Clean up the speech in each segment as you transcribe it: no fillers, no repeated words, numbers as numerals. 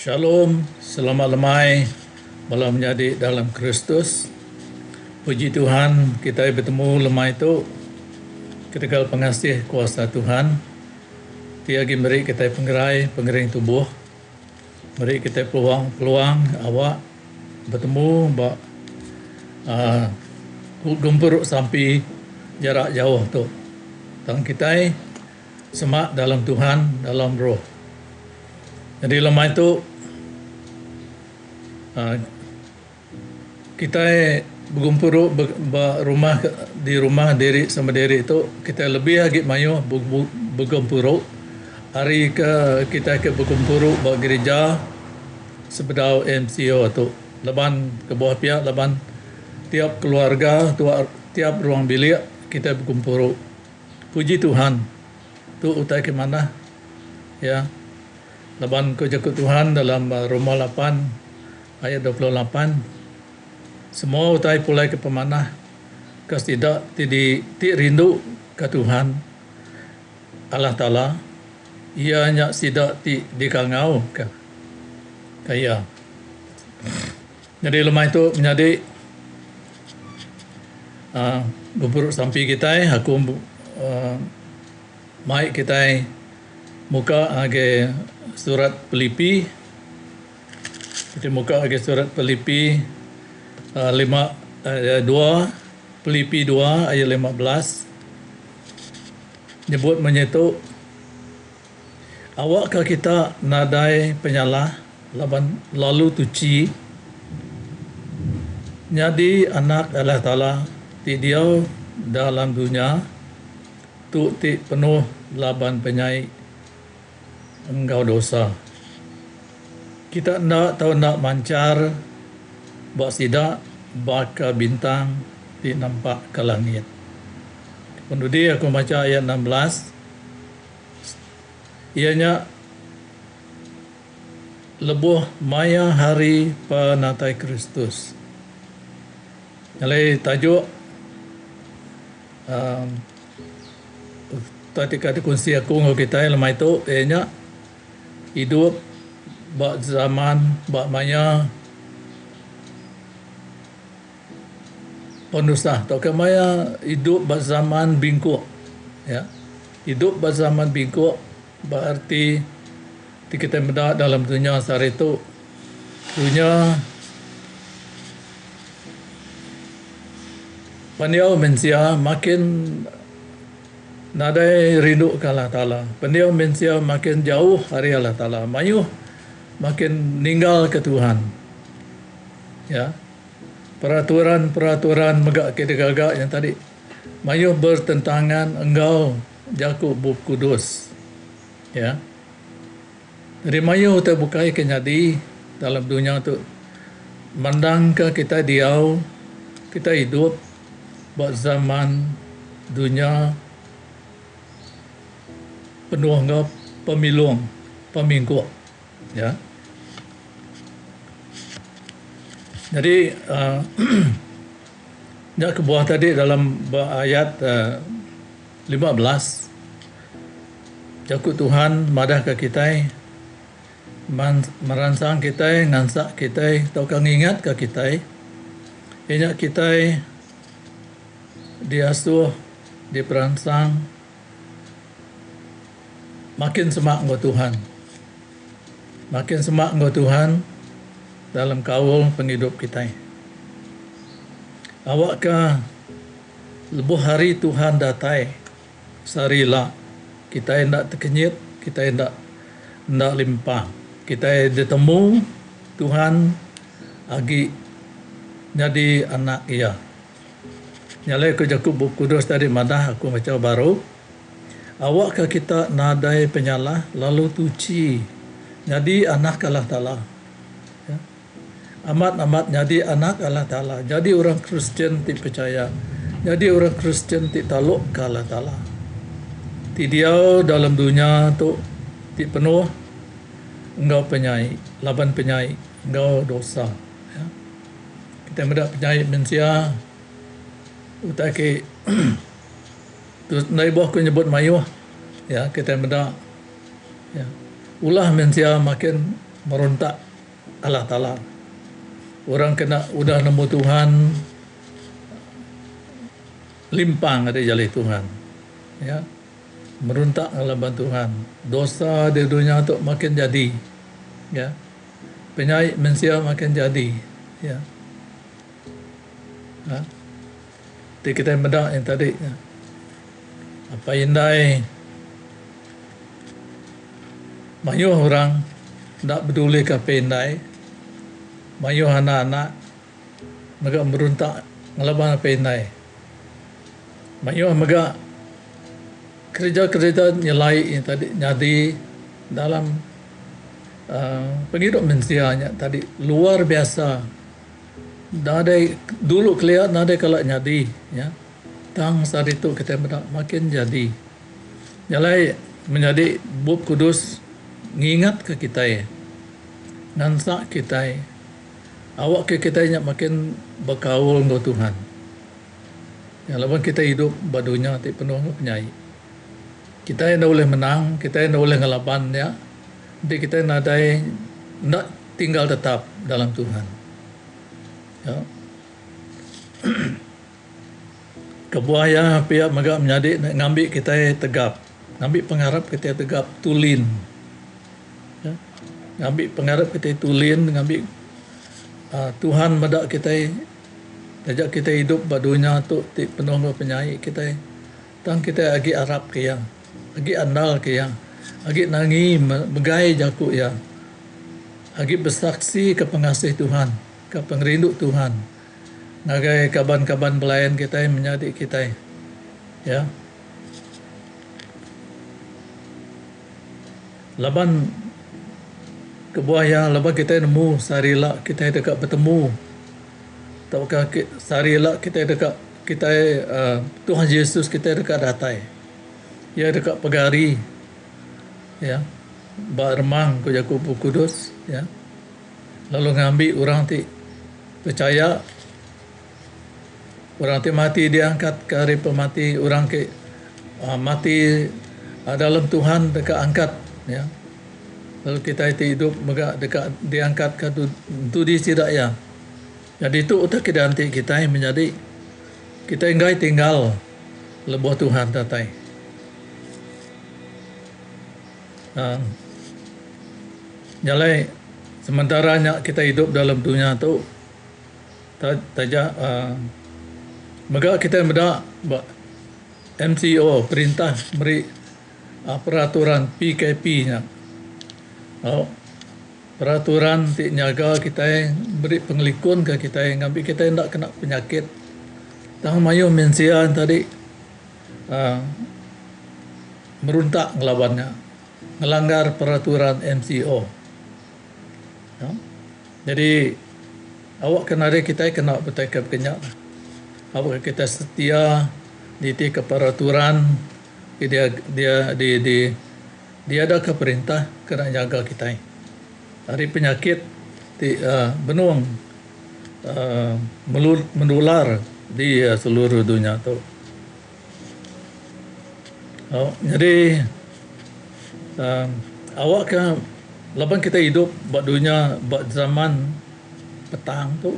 Shalom, selamat lemai malam menjadi dalam Kristus. Puji Tuhan, kita bertemu lemai itu ketika pengasih kuasa Tuhan. Tiagi beri kita pengerai tubuh. Beri kita peluang awak bertemu gumpur sampai jarak jauh tu. Tang kita semak dalam Tuhan, dalam roh. Jadi lemah itu kita bergumpul di rumah diri sama diri itu kita lebih lagi mayu bergumpul hari kita bergumpul di gereja sebedau MCO itu leban ke bawah pihak leban tiap keluarga tiap ruang bilik kita bergumpul. Puji Tuhan tu utai ke mana ya. Laban kejakut Tuhan dalam Roma 8 ayat 28 semua utai pulai ke pemanah kas tidak rindu ke Tuhan Allah Ta'ala ianya tidak dikangau ke kaya. Jadi lemah itu menjadi beberapa sampai kita aku mai kita muka age surat Filipi. Kita muka age surat Filipi 2 Filipi 2 ayat 15 nyebut menyetu awak kita nadai penyalah lalu tuci jadi anak Allah Ta'ala ti dia dalam dunia tu ti penuh laban penyai engkau dosa. Kita nak mancar buat sidak baka bintang di nampak ke langit. Kemudian aku baca ayat 16. Ianya lebuh maya hari penatai Kristus. Nyalai tajuk tadi kata kunci aku ngau kita lemah itu ianya hidup bak zaman bak maya penusah atau kemaya hidup bak zaman bingkuk ya. Hidup bak zaman bingkuk berarti kita mendak dalam dunia saat itu dunia pandiau mensia makin nadai rindu ke Allah Ta'ala. Pendiam mensia makin jauh hari Allah Ta'ala. Mayuh makin ninggal ke Tuhan. Ya. Peraturan megak gagak yang tadi. Mayuh bertentangan engkau Jakub bub kudus. Ya. Jadi mayuh terbukai kenyadi dalam dunia itu. Mandang ke kita diau. Kita hidup buat zaman dunia penuh ngau peminggu ya. Jadi nak ke bawah tadi dalam ayat 15 jakut Tuhan madah ke kita merangsang kita ngansak kita atau ingat ke kita ingat kita diasuh diperangsang makin semak engkau Tuhan. Makin semak engkau Tuhan dalam kawal penghidup kita. Awakkah lebuh hari Tuhan datai sarila kita hendak terkenyit, kita hendak limpah. Kita ditemu Tuhan agi jadi anak ia. Nyalai aku Jakub bub kudus tadi madah aku baca baru. Awakkah kita nadai penyalah lalu tuci jadi anak Allah Ta'ala ya. Amat jadi anak Allah Ta'ala. Jadi orang Kristen ti percaya. Jadi orang Kristen ti taluk ke Allah Ta'ala. Ti dia dalam dunia tu ti penuh engkau penyai, laban penyai, engkau dosa ya. Kita mendak penyai mensia utake tu nai boh ku nyebut mayuh ya kita mendak ya. Ulah mensia makin merontak Allah Ta'ala. Orang kena udah nemu Tuhan, limpang ada jali Tuhan. Ya, merontak ngelaban Tuhan. Dosa di dunia tu makin jadi. Ya, penyakit manusia makin jadi. Ya, ha? Jadi kita medak yang tadi. Ya. Apa indai mayuh orang tak peduli ke apa indai, mayuh anak-anak mereka merontak ngelaban apa indai. Mayuh mereka kerja-kerja nyelai yang tadi jadi dalam penghidup manusia tadi luar biasa. Dah ada dulu kelihatan ada kalau nyadi, ya. Tang saat itu kita makin jadi. Nyalai menjadi bub kudus ngingat ke kita ya, ngansak kita, awak ke kita makin berkaul dengan Tuhan. Ya, lawan kita hidup badunya ti penuh penyai. Kita yang boleh menang, kita yang boleh ngelaban ya. Jadi kita nadai nak tinggal tetap dalam Tuhan. Ya. Kebuaya pihak megak menjadi ngambil kita tegap, ngambil pengharap kita tegap tulin. Ya. Ngambil pengharap kita tulin, ngambil Tuhan medak kita, ajak kita hidup badunya tu penuh penyai kita. Tang kita agi Arab ke yang, agi andal ke yang, agi nangi megai jaku ya, agi bersaksi ke pengasih Tuhan, ke pengrindu Tuhan, nagai kaban-kaban pelayan kita menjadi kita, ya. Laban kebuaya, laban kita nemu sarila kita dekat bertemu, taukah sarila kita dekat kita Tuhan Yesus kita dekat datai, ya dekat pegari, ya, beremang ke Yakub Kudus, ya. Lalu ngambil orang ti percaya, orang ti mati diangkat ke hari pemati, orang ke mati dalam Tuhan dekat angkat, ya. Lalu kita itu hidup dekat diangkat ke tu di tidak ya. Jadi itu utak kita nanti kita yang menjadi kita enggak tinggal lebuh Tuhan tatai. Nyalai sementaranya kita hidup dalam dunia tu taja mega kita beda MCO perintah beri peraturan PKP nya. Oh, peraturan ti nyaga kita beri pengelikun ke kita ngambil kita tidak kena penyakit. Tang mayu mensia tadi meruntak ngelawannya, ngelanggar peraturan MCO. Ya. Jadi awak kena ada kita kena bertekad kenyak. Awak kita setia di ke peraturan, dia ada ke perintah kena jaga kita. Hari penyakit benuang menular di seluruh dunia tu. Oh, jadi awak kan laban kita hidup buat dunia buat zaman petang tu,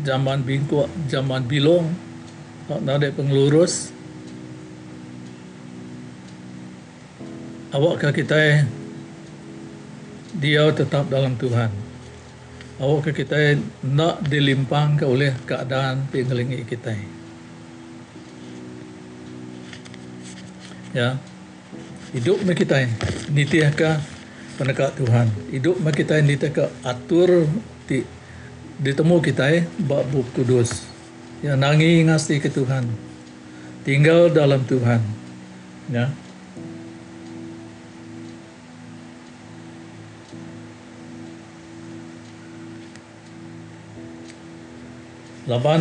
zaman bingkuk, zaman bilong, ada pengelurus. Awak kan kita dia tetap dalam Tuhan. Awak kan kita nak dilimpang ke oleh keadaan pengelilingi kita. Ya, hidup kita nitiah ke penekat Tuhan. Hidup kita nitiah ke atur ditemu kita bab kudus. Ya, nangi ngasi ke Tuhan. Tinggal dalam Tuhan. Ya. Laban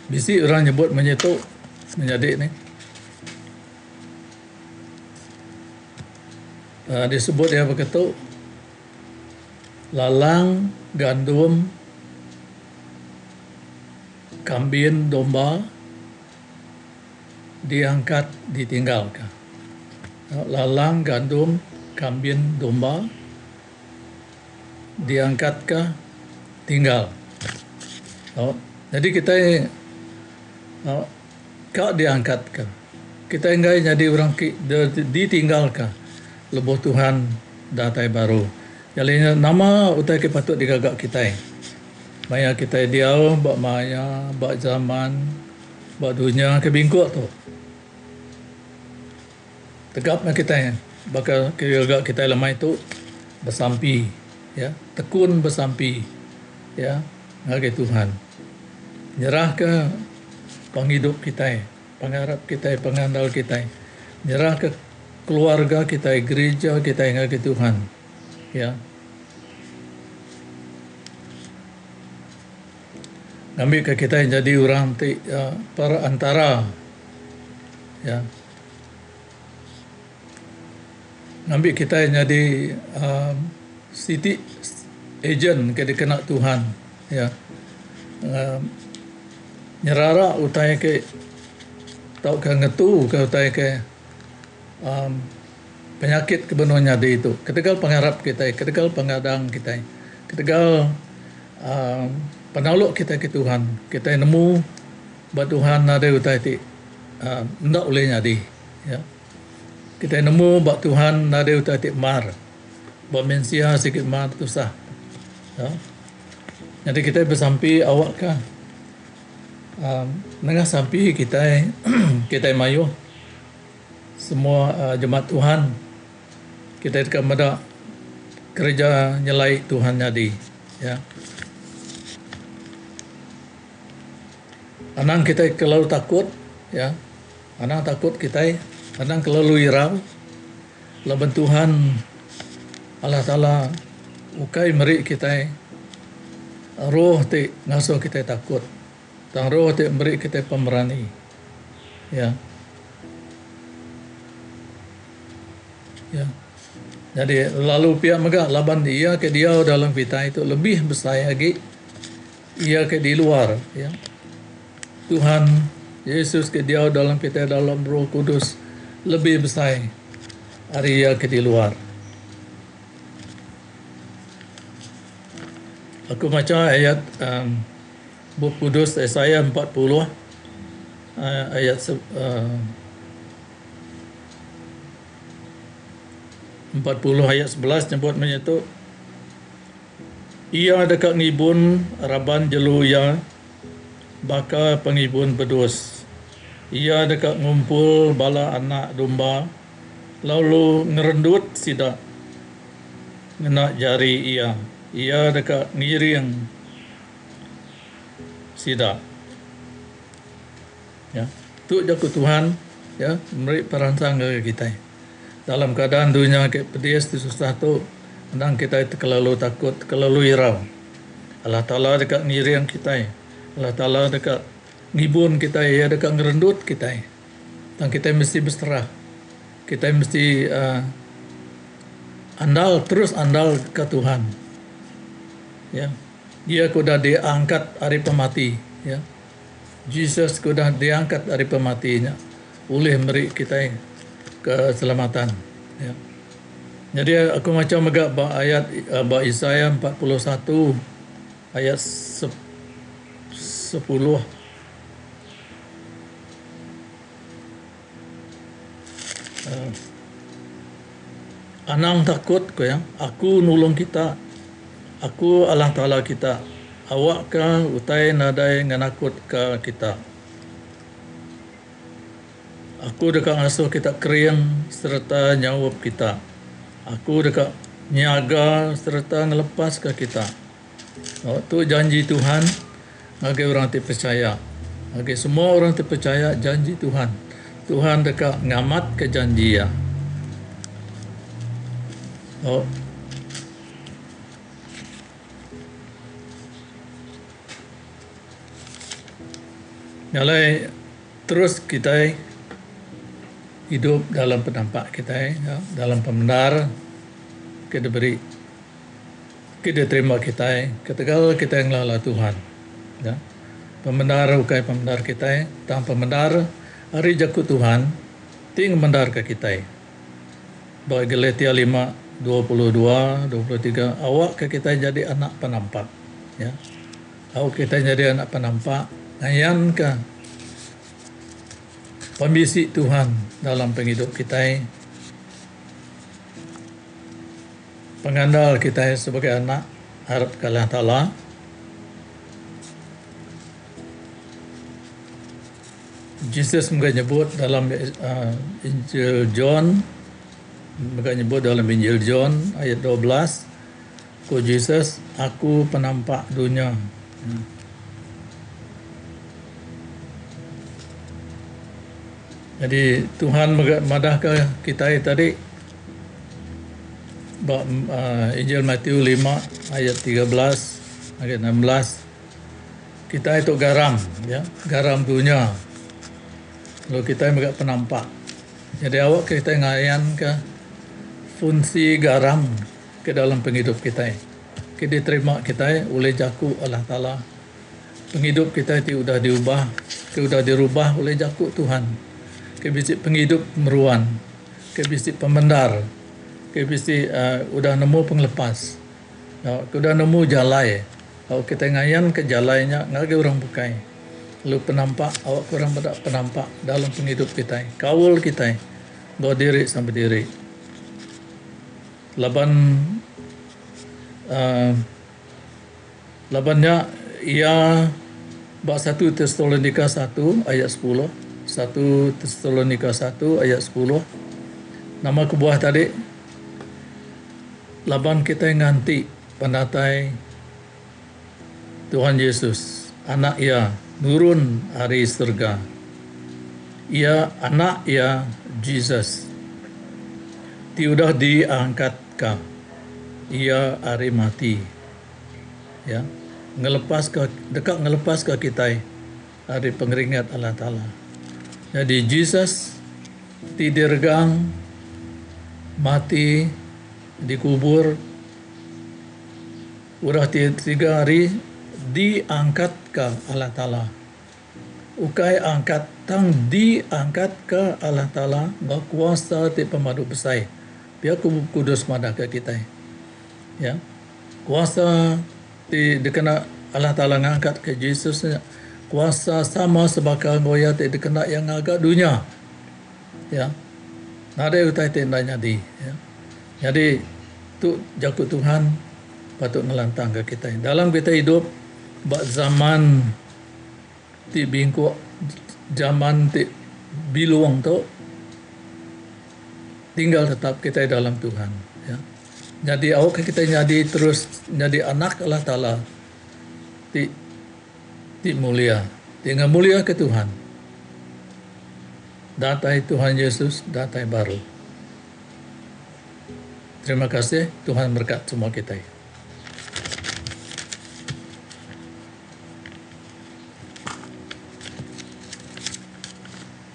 bisi orang nyebut menyetuk menjadi ni disebut dia begitu lalang, gandum, kambing, domba diangkat, ditinggalkan. Lalang, gandum, kambing, domba, diangkatkah, tinggal. Jadi kita kau diangkatkan. Kita enggak jadi orang ditinggalkan. Lebuh Tuhan datai baru. Jadi nama utai ke patut digagak kita. Maya kita diau, bak maya, bak zaman, bak dunia ke bingkuk tu. Tegapnya kita bakal gagak kita lemah itu bersampi, ya, tekun bersampi, ya, ngagai Tuhan. Nyerah ke penghidup kita, pengharap kita, pengandal kita. Nyerah ke keluarga kita, gereja kita ngagai Tuhan, ya. Ngambil ke kita jadi orang perantara, ya. Ngambil kita jadi city agent ke dikenak Tuhan, ya. Nyerara utai ke tau ke ngetu ke utai ke penyakit kebenuhnya di itu. Ketegal pengharap kita, ketegal pengadang kita, ketegal penaluk kita ke Tuhan. Kita nemu bahwa Tuhan ada utai ti ndak boleh nyadi, ya. Kita nemu bahwa Tuhan ada utai ti mar, bahwa mensia sikit mar tu sah, ya. Jadi kita bersampi awak kan. Nengah sampai kita kita mayu semua jemaat Tuhan kita dekat mada kerja nyelai Tuhan jadi, ya. Anang kita kalau takut, ya, anang takut kita, anang kalau irau laban Tuhan Allah Taala ukai meri kita roh te ngasuh kita takut. Tang roh te beri kita pemberani, ya, ya. Jadi lalu pihak megah laban dia ke dia dalam kita itu lebih besar lagi ia ke di luar, ya. Tuhan Yesus ke dia dalam kita dalam Roh Kudus lebih besar dari ia ke di luar. Aku baca ayat Buku Kudus Yesaya 40 ayat 40 ayat 11 nyebut menyatu ia dekat ngibun raban jelu ya baka pengibun bedus ia dekat ngumpul bala anak domba lalu ngerendut sida ngena jari ia dekat ngiring sida, ya. Tu jaku Tuhan, ya, memberi perangsang ke kita dalam keadaan dunia ke pedis tu susah tu sedang kita terlalu takut, terlalu irau. Allah Taala dekat ngiring kita, Allah Taala dekat ngibun kita, ya, dekat ngerendut kita, dan kita mesti berserah, kita mesti terus andal ke Tuhan, ya. Dia sudah diangkat dari pemati, ya. Yesus sudah diangkat dari pematinya oleh memberi kita keselamatan, ya. Jadi aku macam agak ayat Yesaya 41 ayat 10. Anang takut ko, ya. Aku nulung kita. Aku Allah Ta'ala kita. Awak ka utai nadai nganakut ka kita. Aku dekat ngasuh kita kering serta nyawab kita. Aku dekat nyaga serta ngelepas ke kita. Itu janji Tuhan bagi orang terpercaya. Bagi semua orang terpercaya janji Tuhan. Tuhan dekat ngamat ke janji ya. Nyalai terus kita hidup dalam penampak kita, ya, dalam pembenar kita beri, kita terima kita, ketika kita yang lala Tuhan, ya. Pembenar bukan pembenar kita, tanpa pembenar hari jakut Tuhan ting mendar ke kita. Bahawa Galatia 5, 22, 23, awak ke kita jadi anak penampak. Ya. Awak kita jadi anak penampak, ngayan ke pembisik Tuhan dalam penghidup kita, pengandal kita sebagai anak harap ke Allah Ta'ala. Jesus menyebut dalam Injil John, menyebut dalam Injil John ayat 12, ku Jesus, aku penampak dunia. Jadi Tuhan madah ke kita tadi Injil Matius 5 ayat 13 ayat 16, kita itu garam, ya, garam dunia. Kalau kita agak penampak. Jadi awak kita ngayan ke fungsi garam ke dalam penghidup kita. Kita diterima kita oleh jaku Allah Ta'ala. Penghidup kita itu sudah diubah, sudah dirubah oleh jaku Tuhan. Kebisik penghidup meruan, kebisik pemendar, kebisik udah nemu penglepas, udah nemu jalai. Kalau kita ngayan ke jalainya, nggak orang bukai. Lalu penampak, awak kurang pada penampak dalam penghidup kita, kawul kita, bawa diri sampai diri. Labannya ia bab 1 Tesalonika 1 ayat 10, 1 Tesalonika 1 ayat 10. Nama kebuah tadi, laban kita nganti pendatai Tuhan Yesus, anak ia nurun hari surga. Ia anak ia Jesus. Tiudah diangkat ka. Ia hari mati. Ya. Dekat ngelepas ke kita hari pengeringat Allah Ta'ala. Jadi Jesus didergang, mati, dikubur, udah 3 hari diangkat ke Allah Ta'ala. Ukai angkat tang diangkat ke Allah Ta'ala berkuasa ti pemadu besai. Biar kudus madah ke kita. Ya. Kuasa ti dikena Allah Ta'ala ngangkat ke Yesus, kuasa sama sebagai goya ti dikena yang agak dunia. Ya. Nada utai tendanya di. Ya. Jadi tu jakut Tuhan patut ngelantang ke kita. Dalam kita hidup bak zaman ti bingkuk, zaman ti biluang tu tinggal tetap kita dalam Tuhan. Ya. Jadi awak kita jadi terus jadi anak Allah Ta'ala ti mulia, tinggal mulia ke Tuhan. Datai Tuhan Yesus, datai baru. Terima kasih, Tuhan berkat semua kita.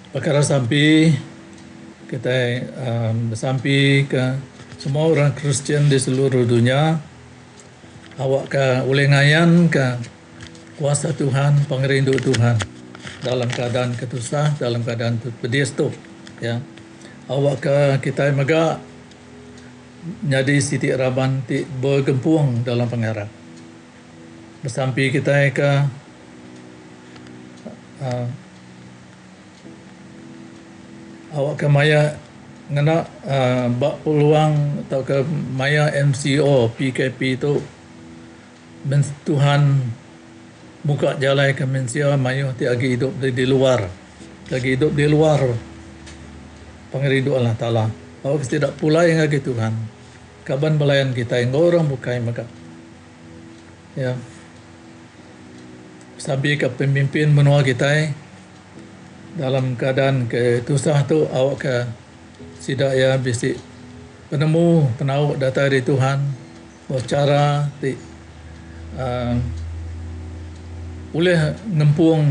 Perkara sampai kita sampai ke semua orang Kristen di seluruh dunia, awak ke oleh ngayan ke kuasa Tuhan, pengerindu Tuhan dalam keadaan ketusah, dalam keadaan pedestuk. Ya, awak ke kita mega jadi siti raban ti bergempuang dalam pengarap. Bersampai kita ke awak ke maya ngena bak peluang atau ke maya MCO PKP itu Tuhan buka jalan ke manusia maya ti lagi hidup di luar, lagi hidup di luar pengerindu Allah Ta'ala. Awak tidak pula yang lagi Tuhan kaban belayan kita yang orang bukai maka ya sampai ke pemimpin menua kita dalam keadaan ketusah tu awak ke sidak ya bisik penemu penau data dari Tuhan bercara ti boleh ngempung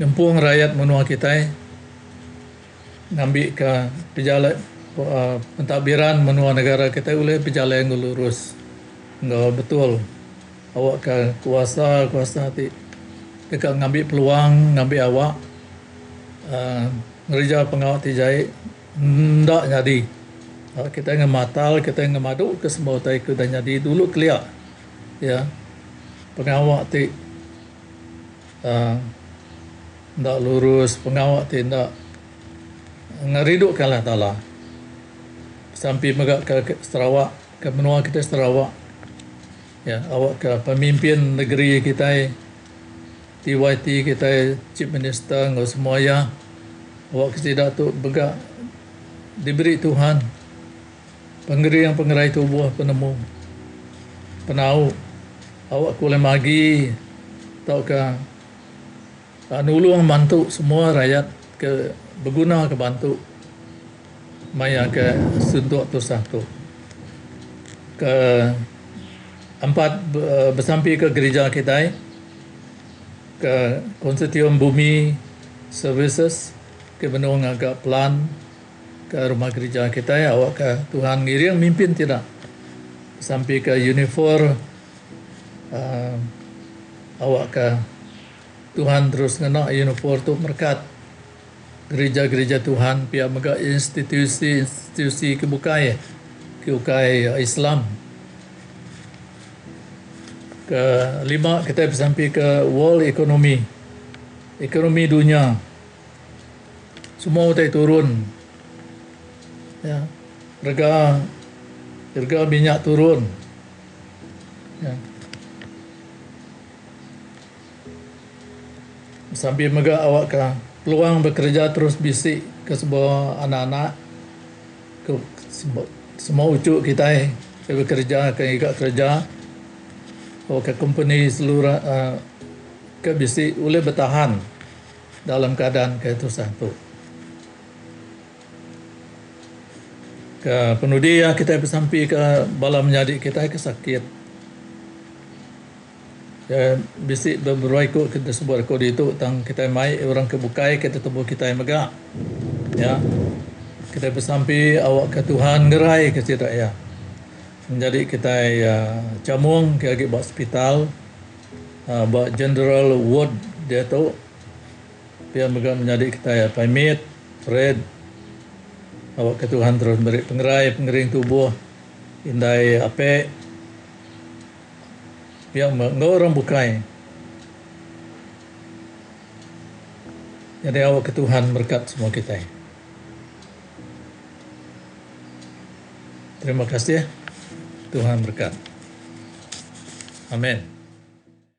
ngempung rakyat menua kita ngambil ke pejalan pentadbiran menua negara kita boleh berjalan yang lurus. Enggak betul. Awak ke kuasa ti dekat ngambil peluang, ngambil awak ngerja pengawak tijai ndak jadi. Kita ngematal, kita ngemaduk ke semua tai ke dan jadi dulu kelia. Ya. Pengawak ti ndak lurus, pengawak ti ndak ngeriduk kalah tala. Sampai megak ke Sarawak, ke menua kita Sarawak. Ya, awak ke pemimpin negeri kita, TYT kita, Chief Minister, ngau semua ya. Awak tidak tu begak diberi Tuhan. Pengerai yang pengerai tubuh penemu. Penau. Awak boleh magi tau ke nulung bantu semua rakyat ke berguna ke bantu. Maya ke suntuk tu satu. Ke empat bersampai ke gereja kita, ke konsortium bumi services, ke benung agak plan ke rumah gereja kita, awak ke Tuhan ngiring mimpin tidak. Sampai ke unifor awak ke Tuhan terus ngena unifor tu merkat gereja-gereja Tuhan pihak megak institusi kebukai Islam. Kelima kita sampai ke world ekonomi dunia semua utai turun ya, harga minyak turun ya. Sampai megak awak ke peluang bekerja terus bisik ke sebuah anak-anak ke semua ucuk kita bekerja ke ikat kerja ke company seluruh ke bisik boleh bertahan dalam keadaan ke itu satu ke penudi yang kita sampai ke bala menjadi kita ke sakit ya bisik beberapa ikut kita sebuah rekod itu tang kita mai orang kebukai kita tubuh kita yang megak ya kita bersampai awak ke Tuhan gerai ke tidak ya menjadi kita camung ke agi hospital buat general ward dia tu dia megak menjadi kita ya pamit Fred awak ke Tuhan terus beri pengering tubuh indai ape yang ngau orang bukai. Jadi awak ke Tuhan berkat semua kita. Terima kasih. Tuhan berkat. Amin.